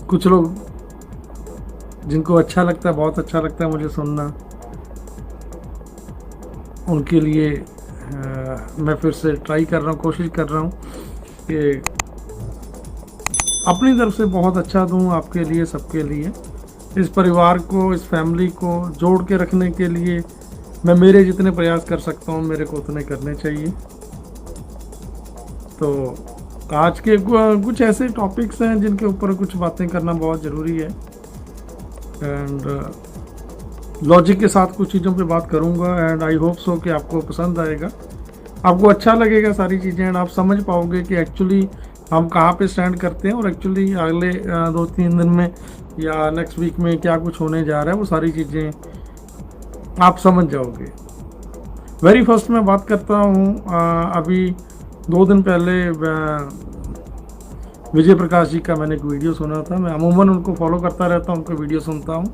कुछ लोग जिनको अच्छा लगता है, बहुत अच्छा लगता है मुझे सुनना, उनके लिए मैं फिर से ट्राई कर रहा हूँ, कोशिश कर रहा हूँ कि अपनी तरफ से बहुत अच्छा दूँ आपके लिए, सबके लिए। इस परिवार को, इस फैमिली को जोड़ के रखने के लिए मैं मेरे जितने प्रयास कर सकता हूँ, मेरे को उतने करने चाहिए। तो आज के कुछ ऐसे टॉपिक्स हैं जिनके ऊपर कुछ बातें करना बहुत ज़रूरी है, एंड लॉजिक के साथ कुछ चीज़ों पे बात करूँगा, एंड आई होप सो कि आपको पसंद आएगा, आपको अच्छा लगेगा सारी चीज़ें, एंड आप समझ पाओगे कि एक्चुअली हम कहाँ पे स्टैंड करते हैं, और एक्चुअली अगले 2-3 दिन में या नेक्स्ट वीक में क्या कुछ होने जा रहा है, वो सारी चीज़ें आप समझ जाओगे। वेरी फर्स्ट मैं बात करता हूँ, अभी 2 दिन पहले विजय प्रकाश जी का मैंने एक वीडियो सुना था। मैं अमूमन उनको फॉलो करता रहता हूँ, उनके वीडियो सुनता हूँ।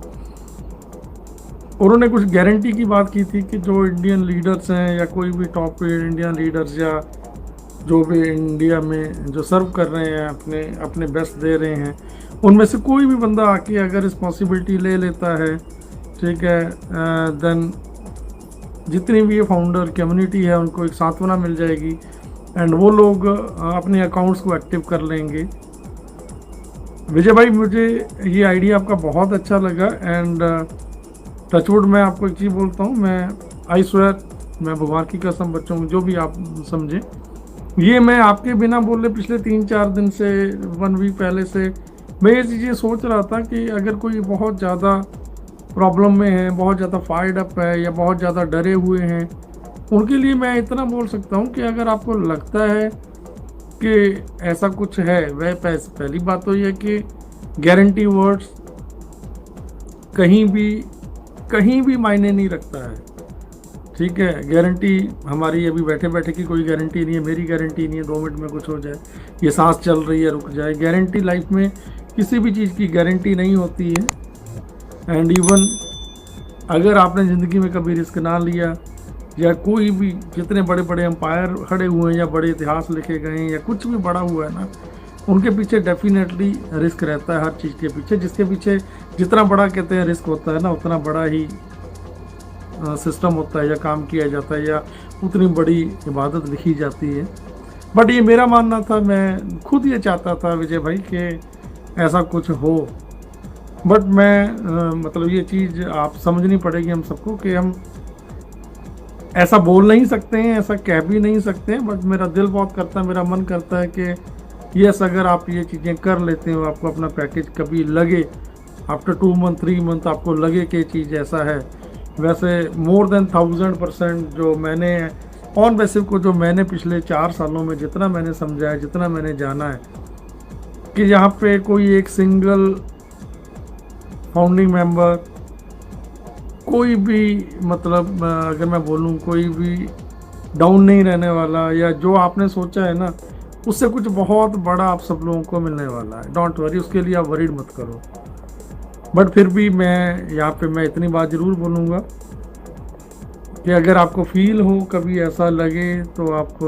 उन्होंने कुछ गारंटी की बात की थी कि जो इंडियन लीडर्स हैं या कोई भी टॉप इंडियन लीडर्स या जो भी इंडिया में जो सर्व कर रहे हैं, अपने बेस्ट दे रहे हैं, उनमें से कोई भी बंदा आके अगर रिस्पॉन्सिबिलिटी ले लेता है, ठीक है, देन जितनी भी ये फाउंडर कम्युनिटी है उनको एक सांत्वना मिल जाएगी, एंड वो लोग अपने अकाउंट्स को एक्टिव कर लेंगे। विजय भाई, मुझे ये आइडिया आपका बहुत अच्छा लगा, एंड टचवुड मैं आपको एक चीज़ बोलता हूँ, मैं आई स्वेयर, मैं भगवान की कसम, बच्चों जो भी आप समझें, ये मैं आपके बिना बोले पिछले 3-4 दिन से, 1 वीक पहले से मैं ये चीज़ें सोच रहा था कि अगर कोई बहुत ज़्यादा प्रॉब्लम में है, बहुत ज़्यादा फायर्ड अप है, या बहुत ज़्यादा डरे हुए हैं, उनके लिए मैं इतना बोल सकता हूँ कि अगर आपको लगता है कि ऐसा कुछ है, वह पहली बात तो ये कि गारंटी वर्ड्स कहीं भी मायने नहीं रखता है, ठीक है। गारंटी हमारी अभी बैठे बैठे की कोई गारंटी नहीं है, मेरी गारंटी नहीं है 2 मिनट में कुछ हो जाए, ये सांस चल रही है रुक जाए। गारंटी लाइफ में किसी भी चीज़ की गारंटी नहीं होती है, एंड इवन अगर आपने ज़िंदगी में कभी रिस्क ना लिया, या कोई भी जितने बड़े बड़े एम्पायर खड़े हुए हैं या बड़े इतिहास लिखे गए हैं या कुछ भी बड़ा हुआ है ना, उनके पीछे डेफिनेटली रिस्क रहता है, हर चीज़ के पीछे। जिसके पीछे जितना बड़ा कहते हैं रिस्क होता है ना, उतना बड़ा ही सिस्टम होता है या काम किया जाता है, या उतनी बड़ी इबादत लिखी जाती है। बट ये मेरा मानना था, मैं खुद ये चाहता था विजय भाई कि ऐसा कुछ हो, बट मैं मतलब ये चीज़ आप समझनी पड़ेगी हम सबको कि हम ऐसा बोल नहीं सकते हैं, ऐसा कह भी नहीं सकते हैं, बट मेरा दिल बहुत करता है, मेरा मन करता है कि यस, अगर आप ये चीज़ें कर लेते हो, आपको अपना पैकेज कभी लगे आफ्टर 2 मंथ 3 मंथ आपको लगे कि चीज़ ऐसा है, वैसे मोर देन 1000% जो मैंने ऑन बेसिव को, जो मैंने पिछले 4 सालों में जितना मैंने समझा है, जितना मैंने जाना है कि यहाँ पे कोई एक सिंगल फाउंडिंग मेंबर, कोई भी मतलब अगर मैं बोलूँ कोई भी डाउन नहीं रहने वाला, या जो आपने सोचा है ना उससे कुछ बहुत बड़ा आप सब लोगों को मिलने वाला है। डोंट वरी, उसके लिए आप वरीड मत करो। बट फिर भी मैं यहाँ पे मैं इतनी बात ज़रूर बोलूँगा कि अगर आपको फील हो, कभी ऐसा लगे, तो आप,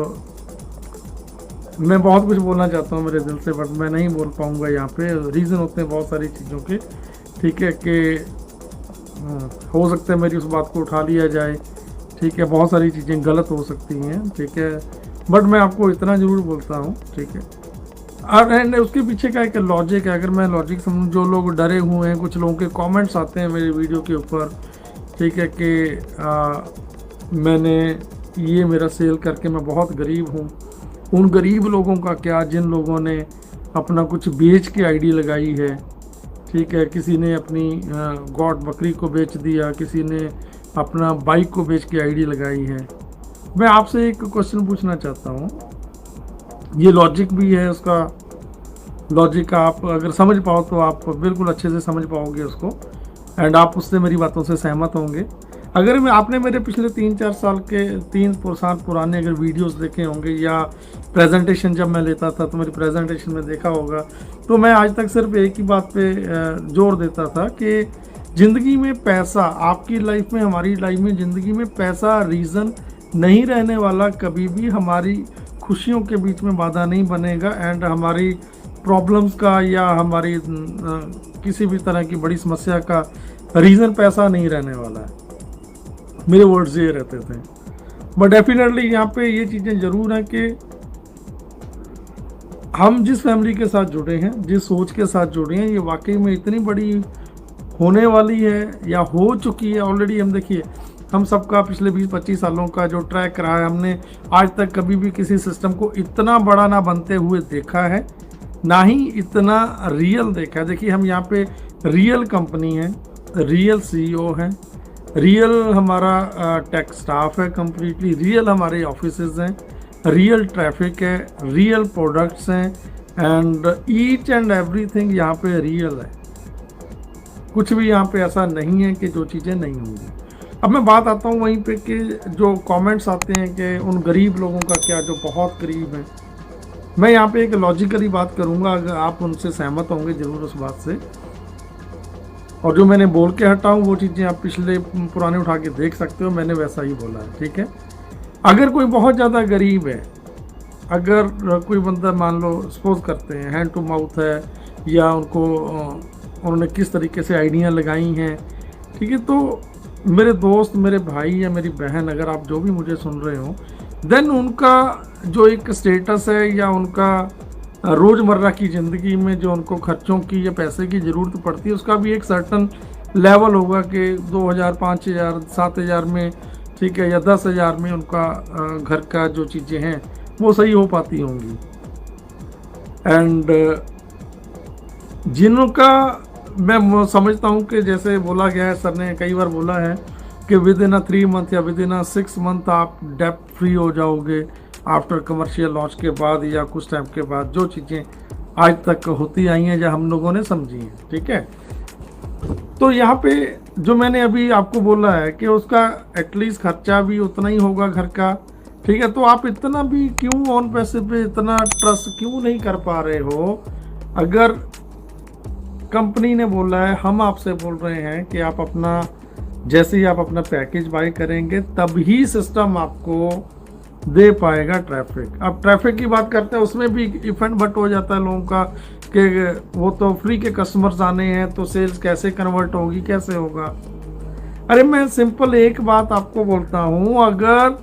मैं बहुत कुछ बोलना चाहता हूँ मेरे दिल से, बट मैं नहीं बोल पाऊँगा यहाँ पे। रीज़न होते हैं बहुत सारी चीज़ों के, ठीक है, कि हो सकता है मेरी उस बात को उठा लिया जाए, ठीक है, बहुत सारी चीज़ें गलत हो सकती हैं, ठीक है, बट मैं आपको इतना ज़रूर बोलता हूँ, ठीक है। और एंड उसके पीछे का एक लॉजिक है, अगर मैं लॉजिक समझूँ, जो लोग डरे हुए हैं, कुछ लोगों के कमेंट्स आते हैं मेरे वीडियो के ऊपर, ठीक है, कि मैंने ये मेरा सेल करके मैं बहुत गरीब हूँ। उन गरीब लोगों का क्या, जिन लोगों ने अपना कुछ बेच के आईडी लगाई है, ठीक है, किसी ने अपनी गॉड बकरी को बेच दिया, किसी ने अपना बाइक को बेच के आईडी लगाई है। मैं आपसे एक क्वेश्चन पूछना चाहता हूँ, ये लॉजिक भी है, उसका लॉजिक आप अगर समझ पाओ तो आप बिल्कुल अच्छे से समझ पाओगे उसको, एंड आप उससे मेरी बातों से सहमत होंगे। अगर मैं आपने मेरे पिछले 3-4 साल के 3 साल पुराने अगर वीडियोस देखे होंगे या प्रेजेंटेशन जब मैं लेता था तो मेरी प्रेजेंटेशन में देखा होगा, तो मैं आज तक सिर्फ एक ही बात पे जोर देता था कि ज़िंदगी में पैसा, आपकी लाइफ में, हमारी लाइफ में, ज़िंदगी में पैसा रीज़न नहीं रहने वाला। कभी भी हमारी खुशियों के बीच में बाधा नहीं बनेगा एंड हमारी प्रॉब्लम्स का या हमारी किसी भी तरह की बड़ी समस्या का रीज़न पैसा नहीं रहने वाला है। मेरे वर्ड्स ये रहते थे। बट डेफिनेटली यहाँ पे ये चीज़ें ज़रूर हैं कि हम जिस फैमिली के साथ जुड़े हैं, जिस सोच के साथ जुड़े हैं, ये वाकई में इतनी बड़ी होने वाली है या हो चुकी है ऑलरेडी। हम देखिए, हम सबका पिछले 20-25 सालों का जो ट्रैक रहा है, हमने आज तक कभी भी किसी सिस्टम को इतना बड़ा ना बनते हुए देखा है, ना ही इतना रियल देखा है। देखिए, हम यहाँ पे रियल कंपनी है, रियल सीईओ है, रियल हमारा टेक स्टाफ है, कंप्लीटली रियल हमारे ऑफिसेज हैं, रियल ट्रैफिक है, रियल प्रोडक्ट्स हैं एंड ईच एंड एवरीथिंग यहाँ पे रियल है। कुछ भी यहाँ पे ऐसा नहीं है कि जो चीज़ें नहीं होंगी। अब मैं बात आता हूँ वहीं पे कि जो कमेंट्स आते हैं कि उन गरीब लोगों का क्या जो बहुत गरीब हैं। मैं यहाँ पे एक लॉजिकली बात करूँगा, अगर आप उनसे सहमत होंगे ज़रूर उस बात से, और जो मैंने बोल के हटा हूँ वो चीज़ें आप पिछले पुराने उठा के देख सकते हो, मैंने वैसा ही बोला है, ठीक है। अगर कोई बहुत ज़्यादा गरीब है, अगर कोई बंदा मान लो सपोज करते हैं हैंड टू माउथ है या उनको उन्होंने किस तरीके से आइडिया लगाई हैं, ठीक है, तो मेरे दोस्त, मेरे भाई या मेरी बहन, अगर आप जो भी मुझे सुन रहे हो, देन उनका जो एक स्टेटस है या उनका रोज़मर्रा की ज़िंदगी में जो उनको खर्चों की या पैसे की ज़रूरत पड़ती है, उसका भी एक सर्टन लेवल होगा कि 2000, 5000, 7000 में, ठीक है, या 10,000 में उनका घर का जो चीज़ें हैं वो सही हो पाती होंगी। एंड जिनका मैं समझता हूँ कि जैसे बोला गया है, सर ने कई बार बोला है कि विद इन 3 मंथ या विद इन 6 मंथ आप डेप्ट फ्री हो जाओगे आफ्टर कमर्शियल लॉन्च के बाद या कुछ टाइम के बाद, जो चीज़ें आज तक होती आई हैं या हम लोगों ने समझी हैं, ठीक है। तो यहाँ पे जो मैंने अभी आपको बोला है कि उसका एटलीस्ट खर्चा भी उतना ही होगा घर का, ठीक है। तो आप इतना भी क्यों ऑन पैसे पे इतना ट्रस्ट क्यों नहीं कर पा रहे हो? अगर कंपनी ने बोला है, हम आपसे बोल रहे हैं कि आप अपना, जैसे ही आप अपना पैकेज बाय करेंगे तभी सिस्टम आपको दे पाएगा ट्रैफिक। अब ट्रैफिक की बात करते हैं, उसमें भी इफेंट बट हो जाता है लोगों का कि वो तो फ्री के कस्टमर्स आने हैं तो सेल्स कैसे कन्वर्ट होगी, कैसे होगा। अरे मैं सिंपल एक बात आपको बोलता हूँ, अगर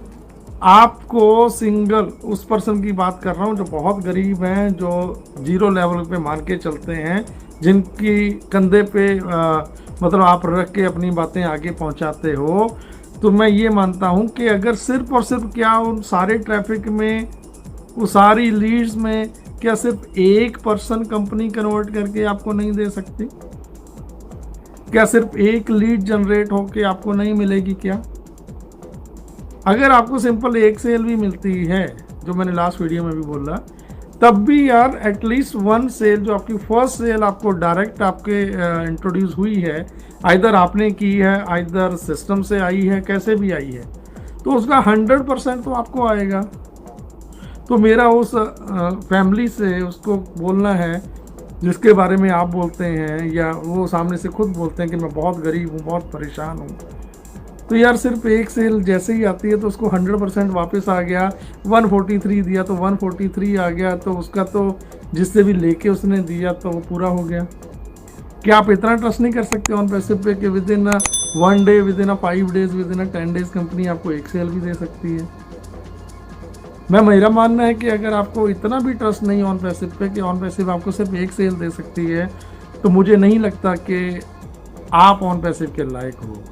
आपको सिंगल उस पर्सन की बात कर रहा हूँ जो बहुत गरीब हैं, जो जीरो लेवल पे मान के चलते हैं, जिनकी कंधे पे मतलब आप रख के अपनी बातें आगे पहुंचाते हो, तो मैं ये मानता हूं कि अगर सिर्फ और सिर्फ क्या उन सारे ट्रैफिक में, उस सारी लीड्स में क्या सिर्फ 1% कंपनी कन्वर्ट करके आपको नहीं दे सकती? क्या सिर्फ एक लीड जनरेट होके आपको नहीं मिलेगी क्या? अगर आपको सिंपल एक सेल भी मिलती है, जो मैंने लास्ट वीडियो में भी बोला, तब भी यार एटलीस्ट 1 सेल, जो आपकी फर्स्ट सेल आपको डायरेक्ट आपके इंट्रोड्यूस हुई है, आइदर आपने की है, आइदर सिस्टम से आई है, कैसे भी आई है, तो उसका 100% तो आपको आएगा। तो मेरा उस फैमिली से उसको बोलना है जिसके बारे में आप बोलते हैं, या वो सामने से खुद बोलते हैं कि मैं बहुत गरीब हूँ, बहुत परेशान हूँ, तो यार सिर्फ एक सेल जैसे ही आती है तो उसको 100% वापस आ गया। 143 दिया तो 143 आ गया, तो उसका तो जिससे भी लेके उसने दिया तो वो पूरा हो गया। क्या आप इतना ट्रस्ट नहीं कर सकते ऑन पैसे पे कि with in 1 day, with in 5 days, with in 10 days company आपको एक सेल भी दे सकती है? मेरा मानना है कि अगर आपको इतना भी ट्रस्ट नहीं ऑन पैसे पे कि ऑन पैसे आपको सिर्फ एक सेल दे सकती है, तो मुझे नहीं लगता कि आप ऑन पैसे के लायक हो,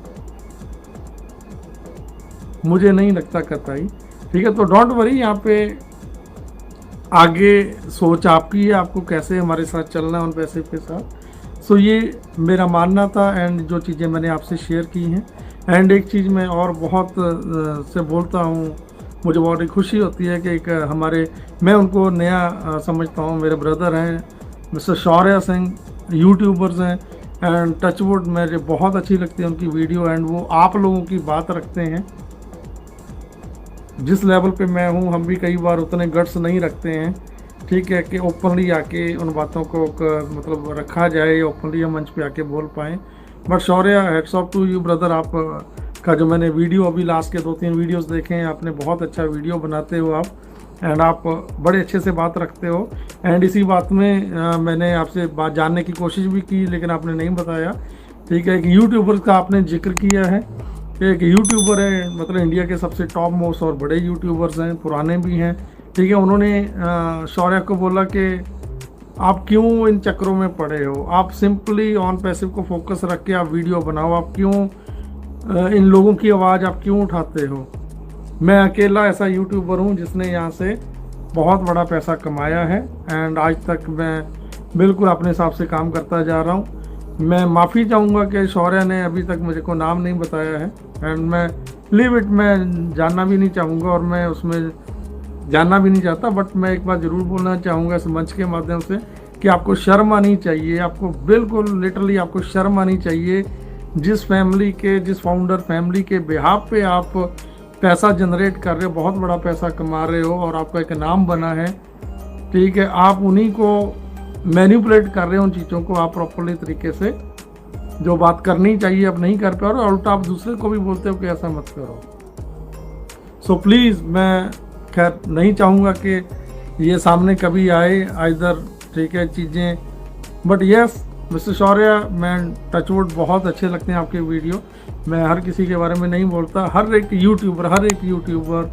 मुझे नहीं लगता कतई, ठीक है। तो डोंट वरी, यहाँ पे आगे सोच आपकी है, आपको कैसे हमारे साथ चलना है ऑन पैसे के साथ। सो ये मेरा मानना था एंड जो चीज़ें मैंने आपसे शेयर की हैं। एंड एक चीज़ मैं और बहुत से बोलता हूँ, मुझे बहुत ही खुशी होती है कि एक हमारे, मैं उनको नया समझता हूँ, मेरे ब्रदर हैं मिस्टर शौर्य सिंह, यूट्यूबर्स हैं एंड टचवुड मुझे बहुत अच्छी लगती है उनकी वीडियो, एंड वो आप लोगों की बात रखते हैं। जिस लेवल पे मैं हूँ हम भी कई बार उतने गट्स नहीं रखते हैं, ठीक है, कि ओपनली आके उन बातों को मतलब रखा जाए, ओपनली हम मंच पे आके बोल पाएँ। But Shaurya, hats off to you brother, आप का जो मैंने वीडियो अभी लास्ट के 2-3 वीडियोस देखे हैं, आपने बहुत अच्छा वीडियो बनाते हो आप, एंड आप बड़े अच्छे से बात रखते हो। एंड इसी बात में मैंने आपसे बात जानने की कोशिश भी की, लेकिन आपने नहीं बताया, ठीक है। कि यूट्यूबर का आपने जिक्र किया है, एक यूट्यूबर है, मतलब इंडिया के सबसे टॉप मोस्ट और बड़े यूट्यूबर्स हैं, पुराने भी हैं, ठीक है। उन्होंने शौर्य को बोला कि आप क्यों इन चक्रों में पड़े हो, आप सिंपली ऑन पैसिव को फोकस रख के आप वीडियो बनाओ, आप क्यों इन लोगों की आवाज़ आप क्यों उठाते हो। मैं अकेला ऐसा यूट्यूबर हूँ जिसने यहाँ से बहुत बड़ा पैसा कमाया है, एंड आज तक मैं बिल्कुल अपने हिसाब से काम करता जा रहा हूँ। मैं माफ़ी चाहूँगा कि शौर्य ने अभी तक मुझे को नाम नहीं बताया है, एंड मैं लीव इट, मैं जानना भी नहीं चाहूँगा और मैं उसमें जानना भी नहीं चाहता। बट मैं एक बात ज़रूर बोलना चाहूँगा इस मंच के माध्यम से कि आपको शर्म आनी चाहिए, आपको बिल्कुल लिटरली आपको शर्म आनी चाहिए। जिस फैमिली के, जिस फाउंडर फैमिली के बिहाफ पे आप पैसा जनरेट कर रहे हो, बहुत बड़ा पैसा कमा रहे हो और आपका एक नाम बना है, ठीक है, आप उन्हीं को मैनिपुलेट कर रहे हो, उन चीज़ों को आप प्रॉपरली तरीके से जो बात करनी चाहिए आप नहीं कर पा रहे हो, उल्टा आप दूसरे को भी बोलते हो कि ऐसा मत करो। सो प्लीज़, मैं खैर नहीं चाहूँगा कि ये सामने कभी आए इधर, ठीक है, चीज़ें। बट यस मिस्टर शौर्य, मैं टचवुड बहुत अच्छे लगते हैं आपके वीडियो। मैं हर किसी के बारे में नहीं बोलता, हर एक यूट्यूबर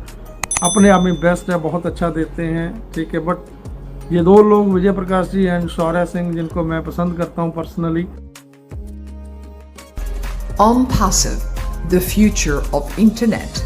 अपने आप में बेस्ट है, बहुत अच्छा देते हैं, ठीक है। बट ये 2 लोग, विजय प्रकाश जी एंड शौर्य सिंह, जिनको मैं पसंद करता हूँ personally. On Passive, the future of internet.